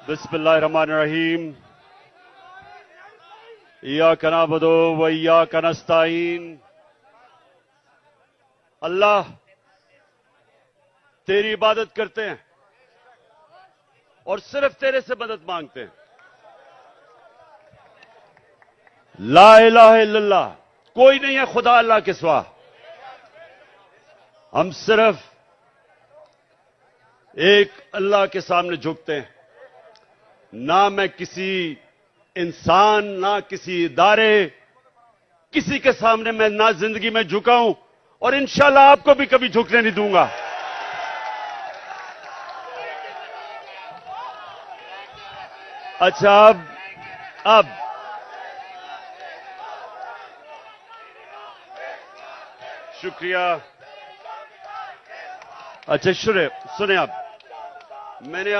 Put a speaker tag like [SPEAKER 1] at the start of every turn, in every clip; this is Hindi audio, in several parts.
[SPEAKER 1] बिस्मिल्लाहिर्रहमानिर्रहीम। इय्याका नअबुदु व इय्याका नस्तईन। अल्लाह, तेरी इबादत करते हैं और सिर्फ तेरे से मदद मांगते हैं। ला इलाहा इल्लल्लाह, कोई नहीं है खुदा अल्लाह के सिवा। हम सिर्फ एक अल्लाह के सामने झुकते हैं। ना मैं किसी इंसान, ना किसी इदारे, किसी के सामने मैं ना जिंदगी में झुका हूं और इंशाल्लाह आपको भी कभी झुकने नहीं दूंगा। अच्छा, अब शुक्रिया। अच्छा सुने आप, मैंने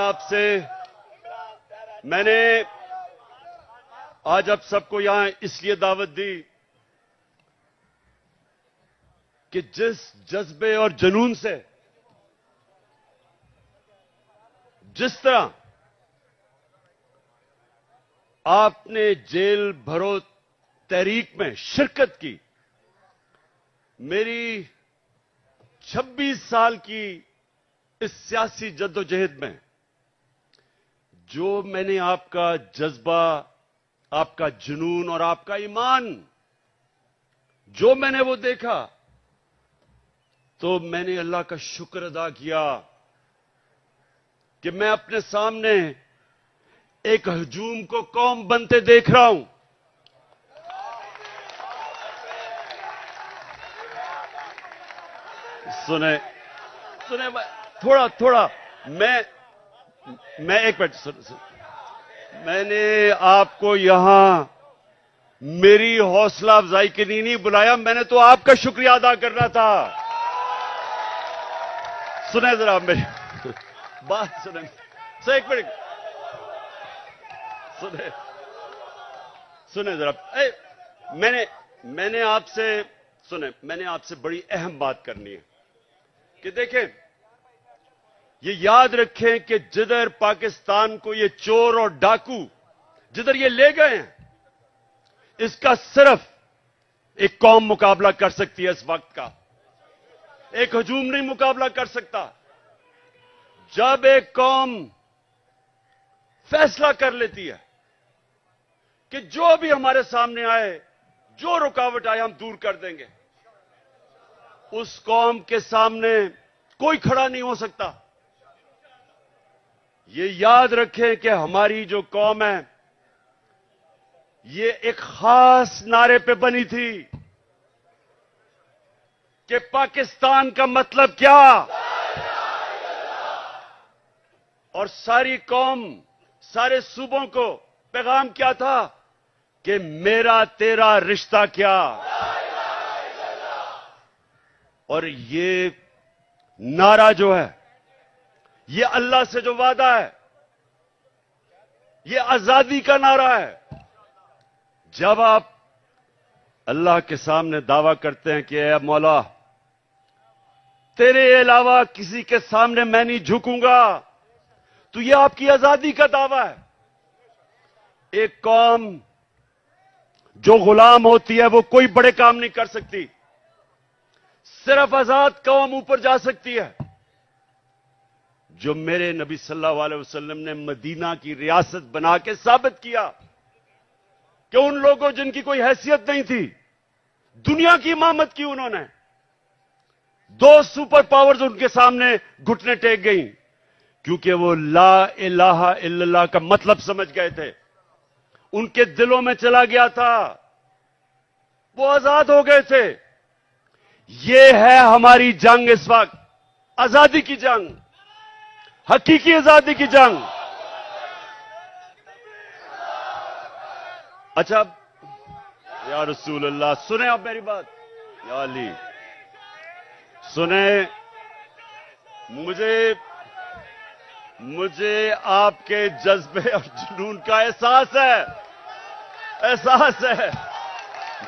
[SPEAKER 1] आज आप सबको यहां इसलिए दावत दी कि जिस जज्बे और जुनून से, जिस तरह आपने जेल भरो तहरीक में शिरकत की, मेरी 26 साल की इस सियासी जद्दोजहद में जो मैंने आपका जज्बा, आपका जुनून और आपका ईमान जो मैंने वो देखा, तो मैंने अल्लाह का शुक्र अदा किया कि मैं अपने सामने एक हजूम को कौम बनते देख रहा हूं। सुने थोड़ा मैं एक मिनट मैंने आपको यहां मेरी हौसला अफजाई के लिए नहीं बुलाया, मैंने तो आपका शुक्रिया अदा करना था। सुने जरा मेरी बात, सुने एक मिनट, सुने जरा। मैंने आपसे बड़ी अहम बात करनी है कि देखें, ये याद रखें कि जिधर पाकिस्तान को ये चोर और डाकू जिधर ये ले गए हैं, इसका सिर्फ एक कौम मुकाबला कर सकती है। इस वक्त का एक हजूम नहीं मुकाबला कर सकता। जब एक कौम फैसला कर लेती है कि जो भी हमारे सामने आए, जो रुकावट आए, हम दूर कर देंगे, उस कौम के सामने कोई खड़ा नहीं हो सकता। ये याद रखें कि हमारी जो कौम है, ये एक खास नारे पे बनी थी कि पाकिस्तान का मतलब क्या, और सारी कौम, सारे सूबों को पैगाम क्या था कि मेरा तेरा रिश्ता क्या। और ये नारा जो है, ये अल्लाह से जो वादा है, ये आजादी का नारा है। जब आप अल्लाह के सामने दावा करते हैं कि ऐ मौला, तेरे अलावा किसी के सामने मैं नहीं झुकूंगा, तो ये आपकी आजादी का दावा है। एक कौम जो गुलाम होती है वो कोई बड़े काम नहीं कर सकती, सिर्फ आजाद कौम ऊपर जा सकती है। जो मेरे नबी सल्लल्लाहु अलैहि वसल्लम ने मदीना की रियासत बना के साबित किया कि उन लोगों जिनकी कोई हैसियत नहीं थी, दुनिया की इमामत की उन्होंने। 2 सुपर पावर्स उनके सामने घुटने टेक गई, क्योंकि वो ला इलाहा इल्लल्लाह का मतलब समझ गए थे, उनके दिलों में चला गया था, वो आजाद हो गए थे। ये है हमारी जंग इस वक्त, आजादी की जंग, हकीकी आजादी की जंग। अच्छा, या रसूल अल्लाह, सुने आप मेरी बात, या अली सुने। मुझे आपके जज्बे और जुनून का एहसास है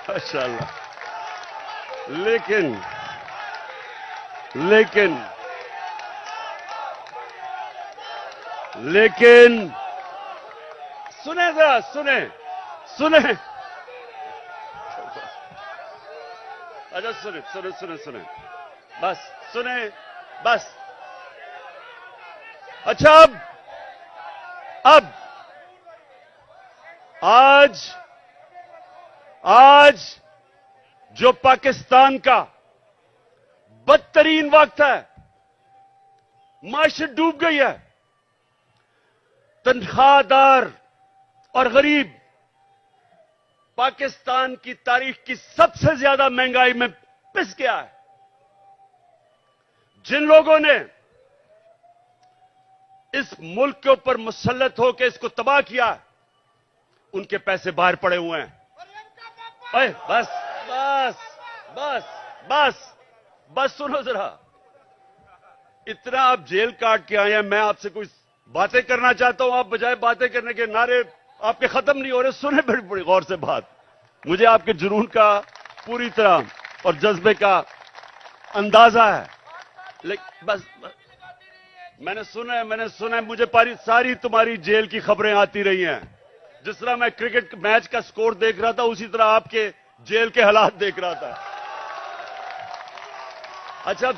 [SPEAKER 1] माशाअल्लाह। लेकिन सुने जरा, सुने सुने, अच्छा सुने सुने सुने सुने, बस सुने, बस। अच्छा अब आज जो पाकिस्तान का बदतरीन वक्त है, माशरत डूब गई है, तनख्वाहदार और गरीब पाकिस्तान की तारीख की सबसे ज्यादा महंगाई में पिस गया है। जिन लोगों ने इस मुल्क के ऊपर मुसल्लत होकर इसको तबाह किया, उनके पैसे बाहर पड़े हुए हैं। अरे बस बस बस बस बस, सुनो जरा, इतना आप जेल काट के आए हैं, मैं आपसे कुछ बातें करना चाहता हूं, आप बजाय बातें करने के नारे आपके खत्म नहीं हो रहे। सुने बड़ी बड़ी गौर से बात, मुझे आपके जुनून का पूरी तरह और जज्बे का अंदाजा है, लेकिन बस मैंने सुना है, मुझे सारी तुम्हारी जेल की खबरें आती रही हैं। जिस तरह मैं क्रिकेट मैच का स्कोर देख रहा था, उसी तरह आपके जेल के हालात देख रहा था। अच्छा अब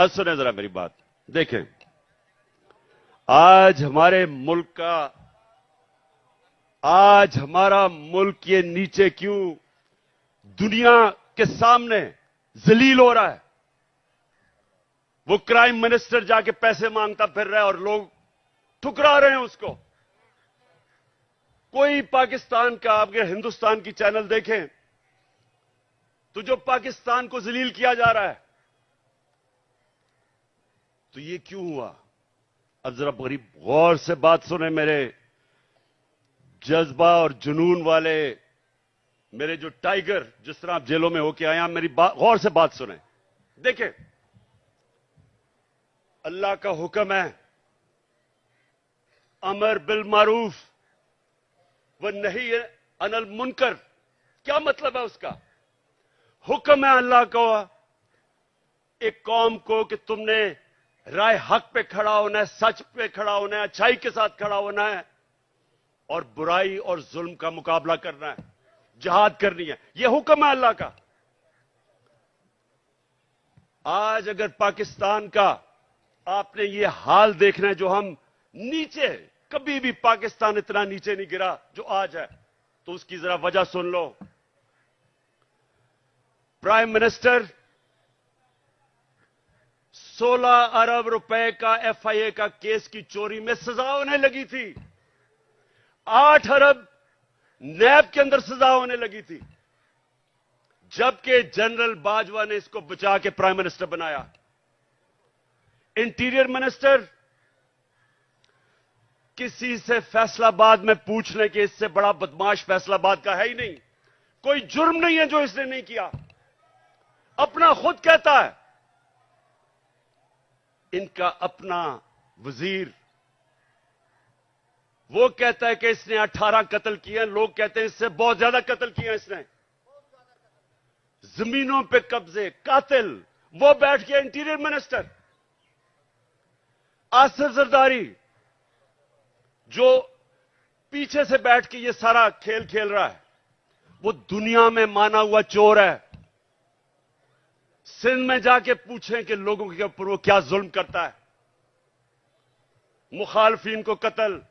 [SPEAKER 1] सुने जरा मेरी बात। देखें, आज हमारा मुल्क ये नीचे क्यों दुनिया के सामने जलील हो रहा है। वो क्राइम मिनिस्टर जाके पैसे मांगता फिर रहा है और लोग ठुकरा रहे हैं उसको। कोई पाकिस्तान का, आपके हिंदुस्तान की चैनल देखें तो जो पाकिस्तान को जलील किया जा रहा है, तो ये क्यों हुआ? अब जरा बड़ी गौर से बात सुने, मेरे जज्बा और जुनून वाले, मेरे जो टाइगर, जिस तरह आप जेलों में होके आए हैं, मेरी गौर से बात सुने। देखें, अल्लाह का हुक्म है, अमर बिल मारूफ व नही अनिल मुनकर। क्या मतलब है उसका? हुक्म है अल्लाह को एक कौम को कि तुमने राय हक पे खड़ा होना है, सच पे खड़ा होना है, अच्छाई के साथ खड़ा होना है और बुराई और जुल्म का मुकाबला करना है, जिहाद करनी है। यह हुक्म है अल्लाह का। आज अगर पाकिस्तान का आपने ये हाल देखना है, जो हम नीचे, कभी भी पाकिस्तान इतना नीचे नहीं गिरा जो आज है, तो उसकी जरा वजह सुन लो। प्राइम मिनिस्टर 16 अरब रुपए का एफआईए का केस की चोरी में सजा होने लगी थी। 8 अरब नैब के अंदर सजा होने लगी थी, जबकि जनरल बाजवा ने इसको बचा के प्राइम मिनिस्टर बनाया। इंटीरियर मिनिस्टर किसी से फैसलाबाद में पूछ लें कि इससे बड़ा बदमाश फैसलाबाद का है ही नहीं। कोई जुर्म नहीं है जो इसने नहीं किया, अपना खुद कहता है। इनका अपना वजीर वो कहता है कि इसने 18 कत्ल किए हैं, लोग कहते हैं इससे बहुत ज्यादा कत्ल किए हैं इसने। जमीनों पे कब्जे, कातिल, वो बैठ गया इंटीरियर मिनिस्टर। आसिफ जरदारी जो पीछे से बैठ के ये सारा खेल खेल रहा है, वो दुनिया में माना हुआ चोर है। सिंध में जाके पूछें कि लोगों के ऊपर वो क्या जुल्म करता है। मुखालफीन को कत्ल,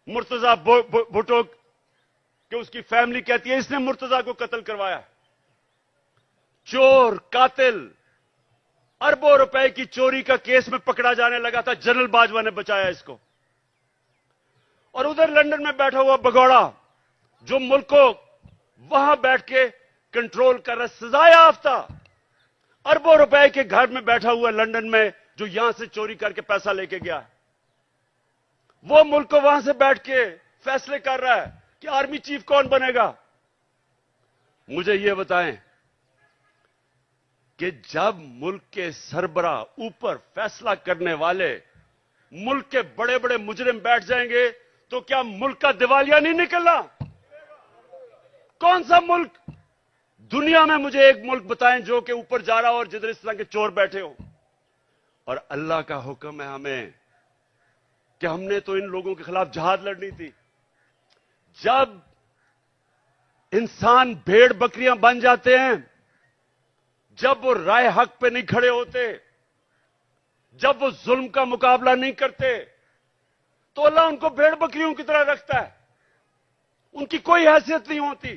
[SPEAKER 1] मुर्तजा भुट्टो कि उसकी फैमिली कहती है इसने मुर्तजा को कत्ल करवाया। चोर, कातिल, अरबों रुपए की चोरी का केस में पकड़ा जाने लगा था, जनरल बाजवा ने बचाया इसको। और उधर लंदन में बैठा हुआ भगौड़ा जो मुल्क को वहां बैठ के कंट्रोल कर रहा, सजाए याफ्ता, अरबों रुपए के घर में बैठा हुआ लंदन में, जो यहां से चोरी करके पैसा लेके गया, वो मुल्क को वहां से बैठ के फैसले कर रहा है कि आर्मी चीफ कौन बनेगा। मुझे यह बताएं कि जब मुल्क के सरबरा ऊपर फैसला करने वाले मुल्क के बड़े बड़े मुजरिम बैठ जाएंगे, तो क्या मुल्क का दिवालिया नहीं निकलना? कौन सा मुल्क दुनिया में, मुझे एक मुल्क बताएं जो कि ऊपर जा रहा हो और जिधर इस तरह के चोर बैठे हो। और अल्लाह का हुक्म है हमें कि हमने तो इन लोगों के खिलाफ जहाद लड़नी थी। जब इंसान भेड़ बकरियां बन जाते हैं, जब वो राय हक पे नहीं खड़े होते, जब वो जुल्म का मुकाबला नहीं करते, तो अल्लाह उनको भेड़ बकरियों की तरह रखता है। उनकी कोई हैसियत नहीं होती।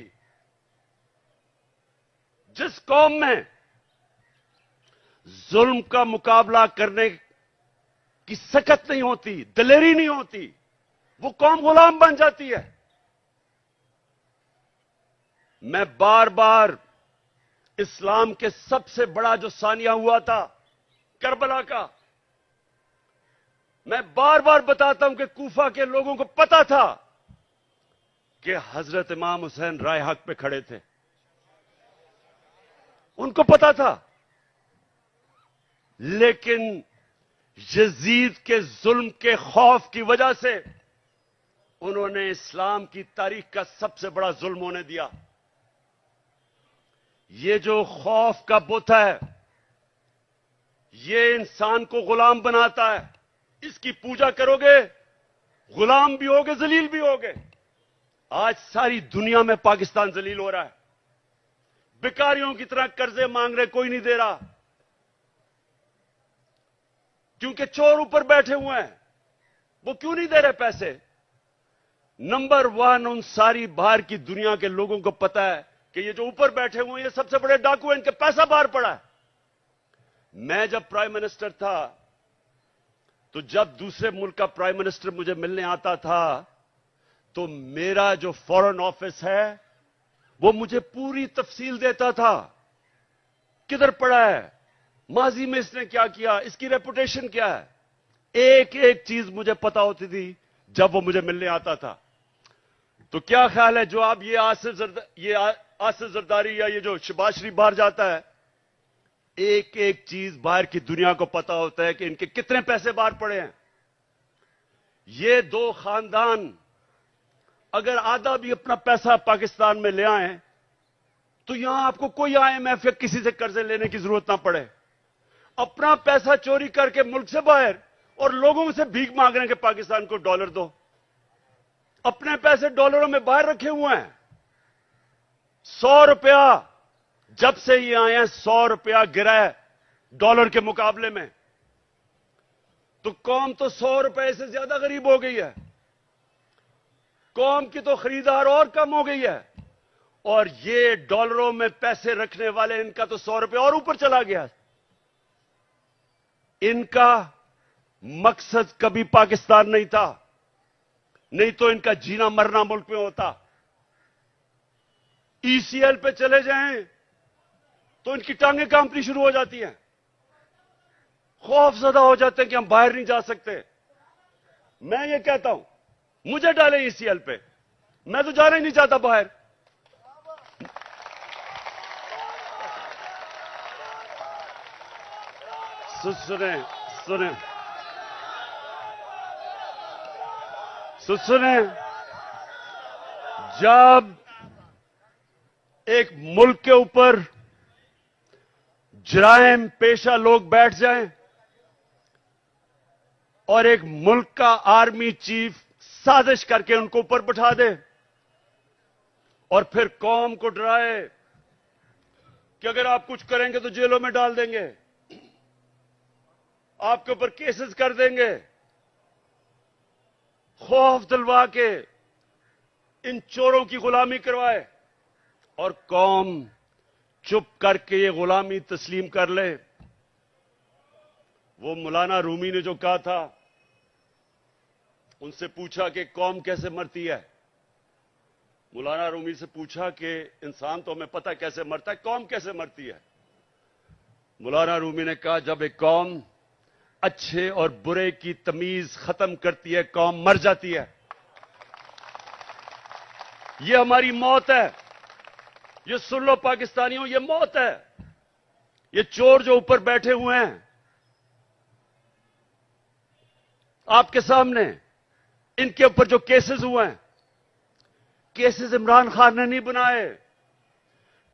[SPEAKER 1] जिस कौम में जुल्म का मुकाबला करने की सकत नहीं होती, दिलेरी नहीं होती, वो कौम गुलाम बन जाती है। मैं बार बार इस्लाम के सबसे बड़ा जो सानिया हुआ था करबला का, मैं बार बार बताता हूं कि कूफा के लोगों को पता था कि हजरत इमाम हुसैन राय हक पे खड़े थे। उनको पता था, लेकिन यजीद के जुल्म के खौफ की वजह से उन्होंने इस्लाम की तारीख का सबसे बड़ा जुल्म होने दिया। ये जो खौफ का बुत है, ये इंसान को गुलाम बनाता है। इसकी पूजा करोगे, गुलाम भी होगे, जलील भी होगे। आज सारी दुनिया में पाकिस्तान जलील हो रहा है। भिखारियों की तरह कर्जे मांग रहे, कोई नहीं दे रहा, क्योंकि चोर ऊपर बैठे हुए हैं। वो क्यों नहीं दे रहे पैसे? नंबर वन, उन सारी बाहर की दुनिया के लोगों को पता है कि ये जो ऊपर बैठे हुए हैं, ये सबसे बड़े डाकू हैं, इनके पैसा बाहर पड़ा है। मैं जब प्राइम मिनिस्टर था, तो जब दूसरे मुल्क का प्राइम मिनिस्टर मुझे मिलने आता था, तो मेरा जो फॉरेन ऑफिस है वो मुझे पूरी तफसील देता था। किधर पड़ा है, माजी में इसने क्या किया, इसकी रेपुटेशन क्या है, एक एक चीज मुझे पता होती थी जब वो मुझे मिलने आता था। तो क्या ख्याल है, जो आप ये आसिफ जरदारी या ये जो शहबाज शरीफ बाहर जाता है, एक एक चीज बाहर की दुनिया को पता होता है कि इनके कितने पैसे बाहर पड़े हैं। ये दो खानदान अगर आधा भी अपना पैसा पाकिस्तान में ले आए, तो यहां आपको कोई आईएमएफ या किसी से कर्जे लेने की जरूरत ना पड़े। अपना पैसा चोरी करके मुल्क से बाहर और लोगों से भीख मांग रहे हैं कि पाकिस्तान को डॉलर दो। अपने पैसे डॉलरों में बाहर रखे हुए हैं। 100 रुपया जब से ये आए हैं, 100 रुपया गिरा है डॉलर के मुकाबले में। तो कौम तो 100 रुपए से ज्यादा गरीब हो गई है। कौम की तो खरीदार और कम हो गई है, और ये डॉलरों में पैसे रखने वाले, इनका तो 100 रुपये और ऊपर चला गया। इनका मकसद कभी पाकिस्तान नहीं था, नहीं तो इनका जीना मरना मुल्क में होता। ईसीएल पे चले जाएं तो इनकी टांगें कांपनी शुरू हो जाती हैं, खौफजदा हो जाते हैं कि हम बाहर नहीं जा सकते। मैं ये कहता हूं, मुझे डाले ईसीएल पे, मैं तो जाना ही नहीं चाहता बाहर। सुने जब एक मुल्क के ऊपर जराइम पेशा लोग बैठ जाएं और एक मुल्क का आर्मी चीफ साजिश करके उनको ऊपर बैठा दे और फिर कौम को डराए कि अगर आप कुछ करेंगे तो जेलों में डाल देंगे, आपके ऊपर केसेस कर देंगे, खौफ दिलवा के इन चोरों की गुलामी करवाए, और कौम चुप करके ये गुलामी तस्लीम कर ले। वो मौलाना रूमी ने जो कहा था, उनसे पूछा कि कौम कैसे मरती है। मौलाना रूमी से पूछा कि इंसान तो हमें पता कैसे मरता है, कौम कैसे मरती है। मौलाना रूमी ने कहा, जब एक कौम अच्छे और बुरे की तमीज खत्म करती है, कौम मर जाती है। ये हमारी मौत है। ये सुन लो पाकिस्तानियों, ये मौत है। ये चोर जो ऊपर बैठे हुए हैं आपके सामने, इनके ऊपर जो केसेस हुए हैं, केसेस इमरान खान ने नहीं बनाए।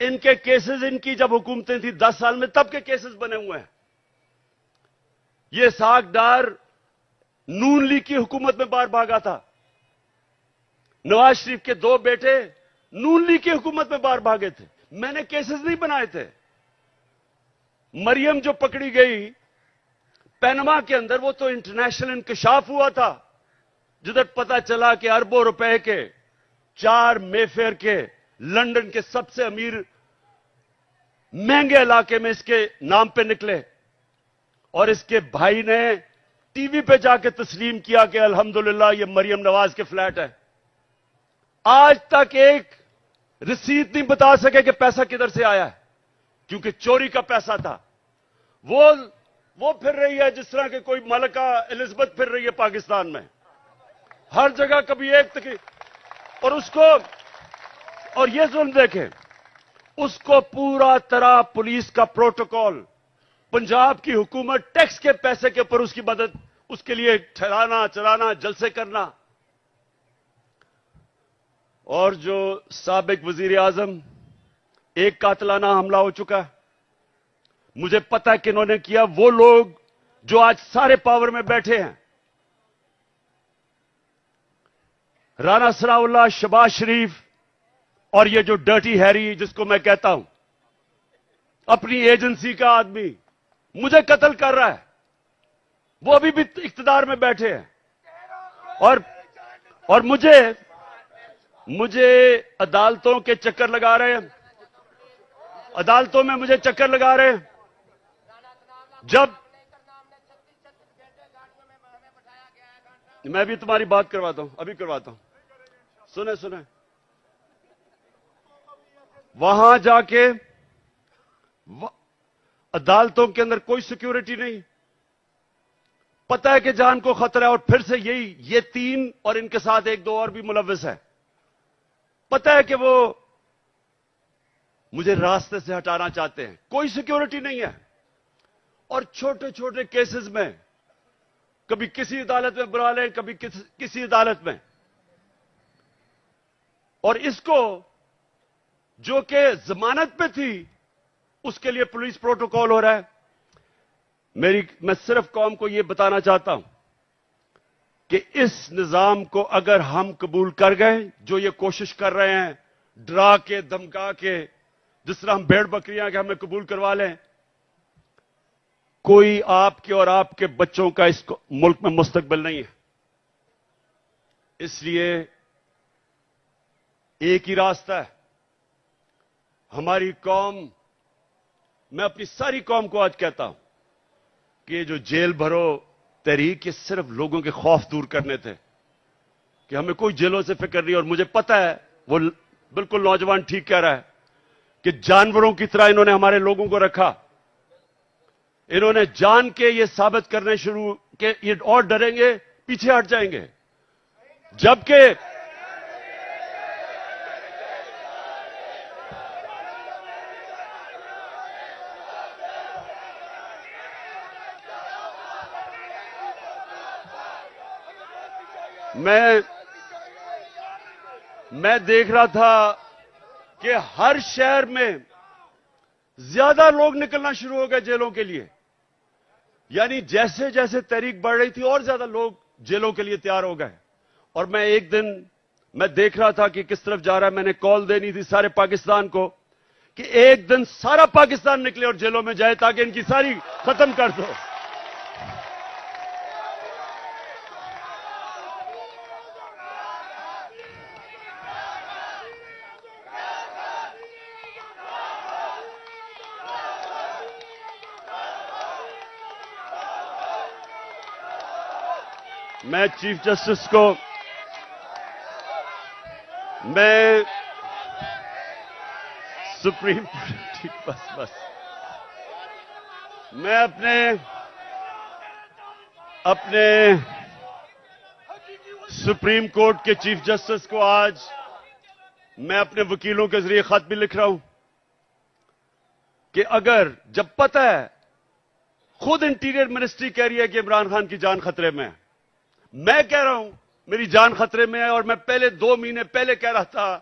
[SPEAKER 1] इनके केसेस, इनकी जब हुकूमतें थी 10 साल में, तब के केसेस बने हुए हैं। ये सागदार नून लीग की हुकूमत में बाहर भागा था। नवाज शरीफ के 2 बेटे नून लीग की हुकूमत में बाहर भागे थे। मैंने केसेस नहीं बनाए थे। मरियम जो पकड़ी गई पनामा के अंदर, वो तो इंटरनेशनल इंकशाफ हुआ था, जिधर पता चला कि अरबों रुपए के 4 मेफेयर के लंदन के सबसे अमीर महंगे इलाके में इसके नाम पे निकले, और इसके भाई ने टीवी पे जाके तस्लीम किया कि अल्हम्दुलिल्लाह ये मरियम नवाज के फ्लैट है। आज तक एक रसीद नहीं बता सके कि पैसा किधर से आया है, क्योंकि चोरी का पैसा था। वो फिर रही है जिस तरह के कोई मलका एलिजाबेथ फिर रही है पाकिस्तान में, हर जगह कभी एक तक। और ये जुल्म देखें, उसको पूरा तरह पुलिस का प्रोटोकॉल, पंजाब की हुकूमत टैक्स के पैसे के ऊपर उसकी मदद, उसके लिए ठहराना चलाना जलसे करना। और जो साबिक वजीर आजम, एक कातलाना हमला हो चुका है, मुझे पता है कि इन्होंने किया। वो लोग जो आज सारे पावर में बैठे हैं, राना सनाउल्लाह, शहबाज शरीफ, और ये जो डर्टी हैरी जिसको मैं कहता हूं, अपनी एजेंसी का आदमी मुझे कत्ल कर रहा है, वो अभी भी इख्तिदार में बैठे हैं। और मुझे अदालतों के चक्कर लगा रहे हैं, अदालतों में मुझे चक्कर लगा रहे हैं। जब मैं भी तुम्हारी बात करवाता हूं, अभी करवाता हूं, सुने वहां जाके अदालतों के अंदर कोई सिक्योरिटी नहीं, पता है कि जान को खतरा है। और फिर से ये 3 और इनके साथ 1-2 और भी मुलव्विस है, पता है कि वो मुझे रास्ते से हटाना चाहते हैं, कोई सिक्योरिटी नहीं है। और छोटे छोटे केसेस में कभी किसी अदालत में बुला लें, कभी किसी अदालत में, और इसको जो कि जमानत पे थी उसके लिए पुलिस प्रोटोकॉल हो रहा है। मैं सिर्फ कौम को यह बताना चाहता हूं कि इस निजाम को अगर हम कबूल कर गए, जो ये कोशिश कर रहे हैं डरा के धमका के, जिस तरह हम भेड़ बकरियां के हमें कबूल करवा लें, कोई आपके और आपके बच्चों का इस मुल्क में मुस्तकबिल नहीं है। इसलिए एक ही रास्ता है। हमारी कौम, मैं अपनी सारी कौम को आज कहता हूं कि ये जो जेल भरो तहरीक, ये सिर्फ लोगों के खौफ दूर करने थे कि हमें कोई जेलों से फिक्र नहीं। और मुझे पता है, वो बिल्कुल नौजवान ठीक कह रहा है कि जानवरों की तरह इन्होंने हमारे लोगों को रखा। इन्होंने जान के ये साबित करने शुरू कि ये और डरेंगे, पीछे हट जाएंगे, जबकि मैं देख रहा था कि हर शहर में ज्यादा लोग निकलना शुरू हो गए जेलों के लिए। यानी जैसे जैसे तहरीक बढ़ रही थी और ज्यादा लोग जेलों के लिए तैयार हो गए। और मैं एक दिन मैं देख रहा था कि किस तरफ जा रहा है। मैंने कॉल देनी थी सारे पाकिस्तान को कि एक दिन सारा पाकिस्तान निकले और जेलों में जाए ताकि इनकी सारी खत्म कर दो। मैं चीफ जस्टिस को, मैं सुप्रीम, ठीक, बस मैं अपने सुप्रीम कोर्ट के चीफ जस्टिस को आज मैं अपने वकीलों के जरिए खत भी लिख रहा हूं कि अगर, जब पता है, खुद इंटीरियर मिनिस्ट्री कह रही है कि इमरान खान की जान खतरे में है, मैं कह रहा हूं मेरी जान खतरे में है, और मैं पहले 2 महीने पहले कह रहा था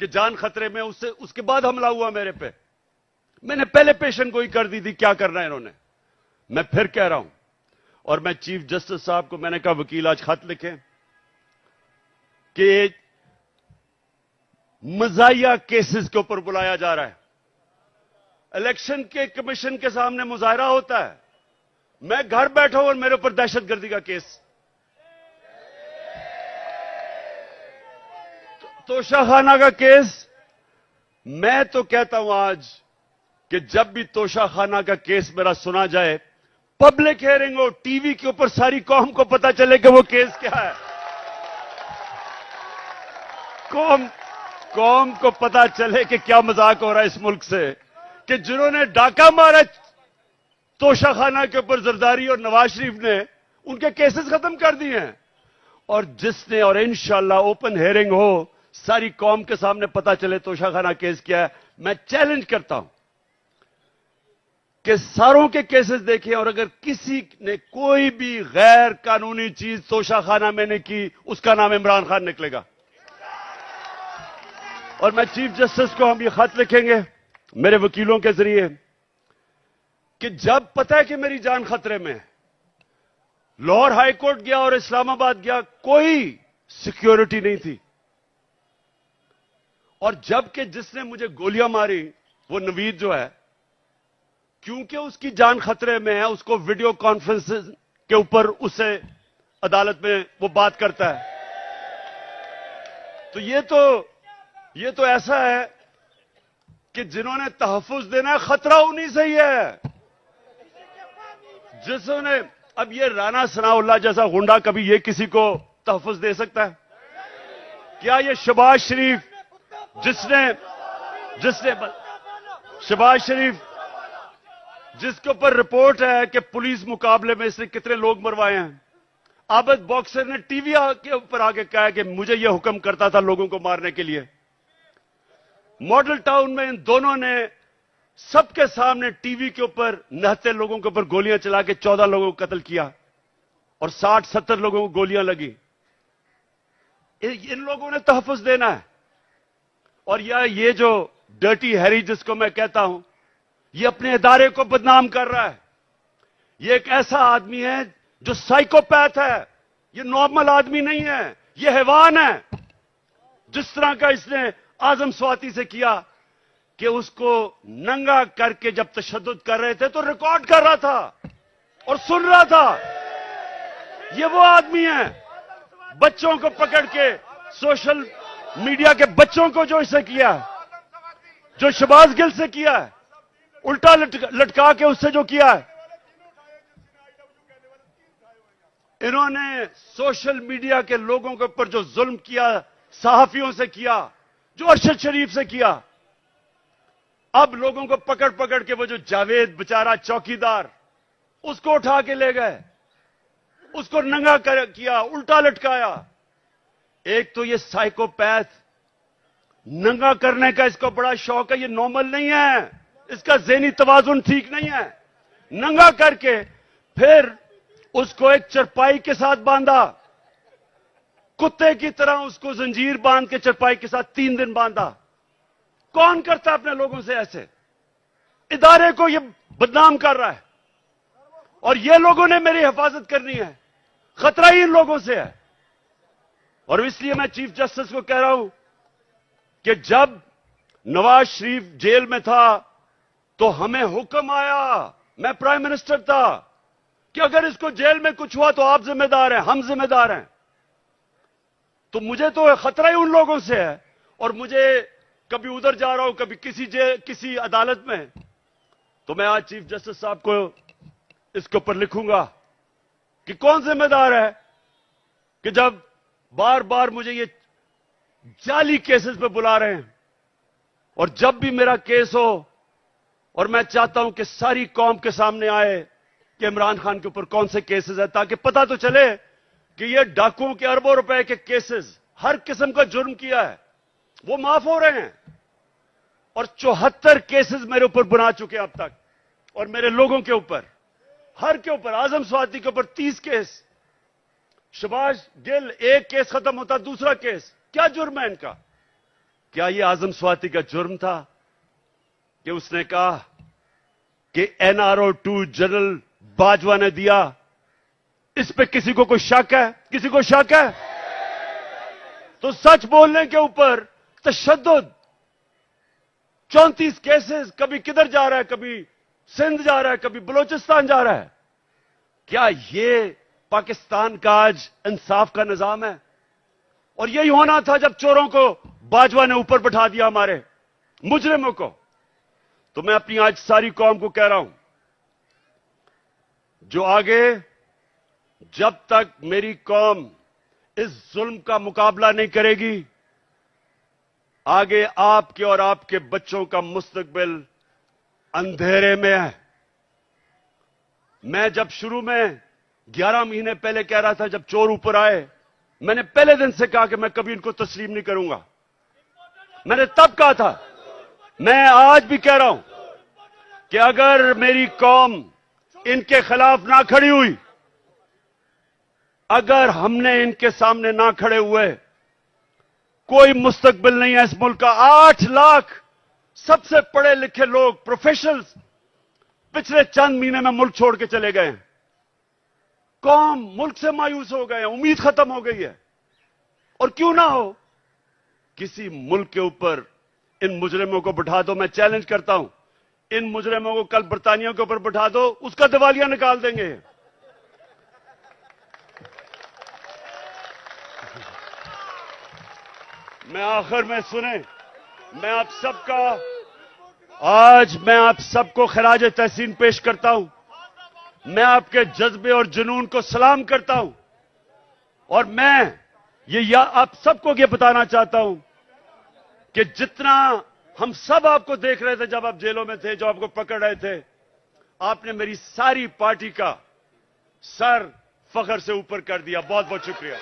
[SPEAKER 1] कि जान खतरे में, उसके बाद हमला हुआ मेरे पे। मैंने पहले पेशेंट गोई कर दी थी क्या करना है इन्होंने। मैं फिर कह रहा हूं, और मैं चीफ जस्टिस साहब को मैंने कहा, वकील आज खत लिखें कि मजाहिया केसेस के ऊपर बुलाया जा रहा है। इलेक्शन के कमीशन के सामने मुजाहरा होता है, मैं घर बैठा हूं और मेरे ऊपर दहशतगर्दी का केस, तोशाखाना का केस। मैं तो कहता हूं आज कि जब भी तोशाखाना का केस मेरा सुना जाए, पब्लिक हियरिंग हो, टीवी के ऊपर सारी कौम को पता चले कि वो केस क्या है। कौम को पता चले कि क्या मजाक हो रहा है इस मुल्क से, कि जिन्होंने डाका मारा तोशाखाना के ऊपर जरदारी और नवाज शरीफ ने, उनके केसेस खत्म कर दिए हैं। और जिसने, और इंशाल्लाह ओपन हियरिंग हो, सारी कौम के सामने पता चले तोशाखाना केस क्या है। मैं चैलेंज करता हूं कि सारों के केसेस देखें, और अगर किसी ने कोई भी गैर कानूनी चीज तोशाखाना में ने की, उसका नाम इमरान खान निकलेगा। और मैं चीफ जस्टिस को हम ये खत लिखेंगे मेरे वकीलों के जरिए कि जब पता है कि मेरी जान खतरे में है, लाहौर हाईकोर्ट गया और इस्लामाबाद गया, कोई सिक्योरिटी नहीं थी, और जबकि जिसने मुझे गोलियां मारी वो नवीद जो है, क्योंकि उसकी जान खतरे में है, उसको वीडियो कॉन्फ्रेंस के ऊपर उसे अदालत में वो बात करता है। तो ये तो ऐसा है कि जिन्होंने तहफ्फुज देना है, खतरा उन्हीं से ही है जिसने, अब ये राना सनाउल्लाह जैसा गुंडा कभी ये किसी को तहफ्फुज दे सकता है क्या? ये शहबाज शरीफ जिसने शहबाज शरीफ जिसके ऊपर रिपोर्ट है कि पुलिस मुकाबले में इसने कितने लोग मरवाए हैं, आबद बॉक्सर ने टीवी के ऊपर आके कहा कि मुझे यह हुक्म करता था लोगों को मारने के लिए। मॉडल टाउन में इन दोनों ने सबके सामने टीवी के ऊपर नहते लोगों के ऊपर गोलियां चला के 14 लोगों को कत्ल किया और 60-70 लोगों को गोलियां लगी। इन लोगों ने तहफ्फुज देना है। और ये जो डर्टी हैरी जिसको मैं कहता हूं, ये अपने इदारे को बदनाम कर रहा है। ये एक ऐसा आदमी है जो साइकोपैथ है, ये नॉर्मल आदमी नहीं है, ये हैवान है। जिस तरह का इसने आजम स्वाति से किया कि उसको नंगा करके जब तशद्दुद कर रहे थे तो रिकॉर्ड कर रहा था और सुन रहा था। ये वो आदमी है, बच्चों को पकड़ के, सोशल मीडिया के बच्चों को जो इससे किया, जो शहबाज गिल से किया है, उल्टा लटका के उससे जो किया है, इन्होंने सोशल मीडिया के लोगों के ऊपर जो जुल्म किया, सहाफियों से किया, जो अरशद शरीफ से किया, अब लोगों को पकड़ पकड़ के वो जो जावेद बेचारा चौकीदार, उसको उठा के ले गए, उसको नंगा किया, उल्टा लटकाया। एक तो ये साइकोपैथ, नंगा करने का इसको बड़ा शौक है, ये नॉर्मल नहीं है, इसका ज़हनी तवाजुन ठीक नहीं है। नंगा करके फिर उसको एक चरपाई के साथ बांधा, कुत्ते की तरह उसको जंजीर बांध के चरपाई के साथ 3 दिन बांधा। कौन करता है अपने लोगों से ऐसे? इदारे को ये बदनाम कर रहा है और ये लोगों ने मेरी हिफाजत करनी है, खतरा ही इन लोगों से है। और इसलिए मैं चीफ जस्टिस को कह रहा हूं कि जब नवाज शरीफ जेल में था तो हमें हुक्म आया, मैं प्राइम मिनिस्टर था, कि अगर इसको जेल में कुछ हुआ तो आप जिम्मेदार हैं, हम जिम्मेदार हैं। तो मुझे तो खतरा ही उन लोगों से है। और मुझे कभी उधर जा रहा हूं, कभी किसी अदालत में, तो मैं आज चीफ जस्टिस साहब को इसके ऊपर लिखूंगा कि कौन जिम्मेदार है कि जब बार बार मुझे ये जाली केसेस पे बुला रहे हैं। और जब भी मेरा केस हो, और मैं चाहता हूं कि सारी कौम के सामने आए कि इमरान खान के ऊपर कौन से केसेस है, ताकि पता तो चले कि ये डाकुओं के अरबों रुपए के केसेस, हर किस्म का जुर्म किया है, वो माफ हो रहे हैं। और 74 केसेस मेरे ऊपर बना चुके हैं अब तक, और मेरे लोगों के ऊपर, हर के ऊपर, आजम स्वाति के ऊपर 30 केस, शहबाज गिल एक केस खत्म होता दूसरा केस। क्या जुर्म है इनका? क्या यह आजम स्वाति का जुर्म था कि उसने कहा कि NRO 2 जनरल बाजवा ने दिया इस पे किसी को कोई शक है? किसी को शक है? तो सच बोलने के ऊपर तशद्दुद, 34 केसेस, कभी किधर जा रहा है, कभी सिंध जा रहा है, कभी बलोचिस्तान जा रहा है। क्या ये पाकिस्तान का आज इंसाफ का निजाम है? और यही होना था जब चोरों को बाजवा ने ऊपर बैठा दिया, हमारे मुजरिमों को। तो मैं अपनी आज सारी कौम को कह रहा हूं, जो आगे जब तक मेरी कौम इस जुल्म का मुकाबला नहीं करेगी, आगे आपके और आपके बच्चों का मुस्तकबिल अंधेरे में है। मैं जब शुरू में 11 महीने पहले कह रहा था, जब चोर ऊपर आए, मैंने पहले दिन से कहा कि मैं कभी इनको तस्लीम नहीं करूंगा। मैंने तब कहा था, मैं आज भी कह रहा हूं कि अगर मेरी कौम इनके खिलाफ ना खड़ी हुई, अगर हमने इनके सामने ना खड़े हुए, कोई मुस्तकबिल नहीं है इस मुल्क का। 8 लाख सबसे पढ़े लिखे लोग, प्रोफेशनल्स, पिछले चंद महीने में मुल्क छोड़ के चले गए हैं। कौम मुल्क से मायूस हो गए हैं, उम्मीद खत्म हो गई है। और क्यों ना हो, किसी मुल्क के ऊपर इन मुजरिमों को बिठा दो। मैं चैलेंज करता हूं, इन मुजरिमों को कल बरतानिया के ऊपर बिठा दो, उसका दिवालिया निकाल देंगे। मैं आखिर में सुने, मैं आप सबको खराज तहसीन पेश करता हूं। मैं आपके जज्बे और जुनून को सलाम करता हूं। और मैं आप सबको ये बताना चाहता हूं कि जितना हम सब आपको देख रहे थे जब आप जेलों में थे, जो आपको पकड़ रहे थे, आपने मेरी सारी पार्टी का सर फख्र से ऊपर कर दिया। बहुत बहुत शुक्रिया।